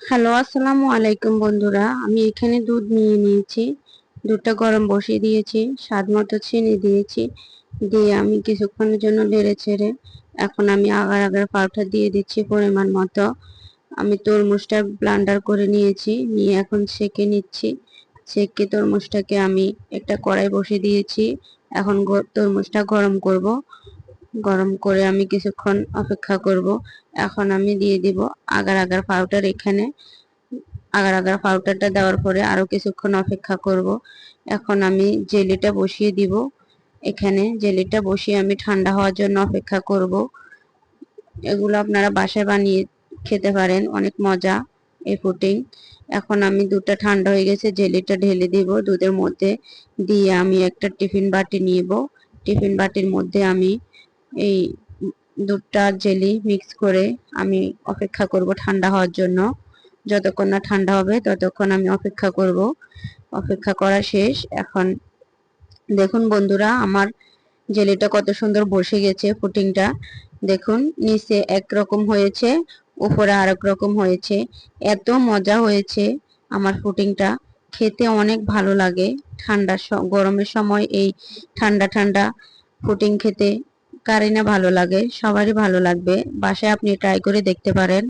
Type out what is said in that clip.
Hello, আসসালামু আলাইকুম বন্ধুরা। আমি এখানে দুধ নিয়ে নিয়েছি। দুধটা গরম বসিয়ে দিয়েছি, স্বাদ মতো চিনি দিয়েছি, দিয়ে আমি কিছুক্ষণের জন্য নেড়ে ছেড়ে এখন আমি আগার আগার পাউডার দিয়ে দিচ্ছি পরিমাণ মতো। আমি তরমুজটা ব্লান্ডার করে নিয়েছি, নিয়ে এখন ছেঁকে নিচ্ছি। ছেঁকে তরমুজটাকে আমি একটা কড়াই বসিয়ে দিয়েছি। এখন তরমুজটা গরম করব। গরম করে আমি কিছুক্ষণ অপেক্ষা করব। এখন আমি দিয়ে দিব আগার আগার পাউডার। এখানে আগার আগার পাউডারটা দেওয়ার পরে আরো কিছুক্ষণ অপেক্ষা করব। এখন আমি জেলিটা বসিয়ে দিব। এখানে জেলিটা বসিয়ে আমি ঠান্ডা হওয়ার জন্য অপেক্ষা করব। এগুলো আপনারা বাসায় বানিয়ে খেতে পারেন, অনেক মজা এই পুডিং। এখন আমি দুধটা ঠান্ডা হয়ে গেছে, জেলিটা ঢেলে দিব দুধের মধ্যে। দিয়ে আমি একটা টিফিন বাটি নিব। টিফিন বাটির মধ্যে আমি এই দুধটা জেলি মিক্স করে আমি অপেক্ষা করব ঠান্ডা হওয়ার জন্য। যতক্ষণ না ঠান্ডা হবে ততক্ষণ আমি অপেক্ষা করব। অপেক্ষা করা শেষ। এখন দেখুন বন্ধুরা, আমার জেলিটা কত সুন্দর বসে গেছে। পুডিংটা দেখুন, নিচে একরকম হয়েছে, উপরে আরেক রকম হয়েছে। এত মজা হয়েছে আমার পুডিংটা, খেতে অনেক ভালো লাগে। গরমের সময় এই ঠান্ডা ঠান্ডা পুডিং খেতে কারই না ভালো লাগে, সবারই ভালো লাগবে। বাসায় আপনি ট্রাই করে দেখতে পারেন।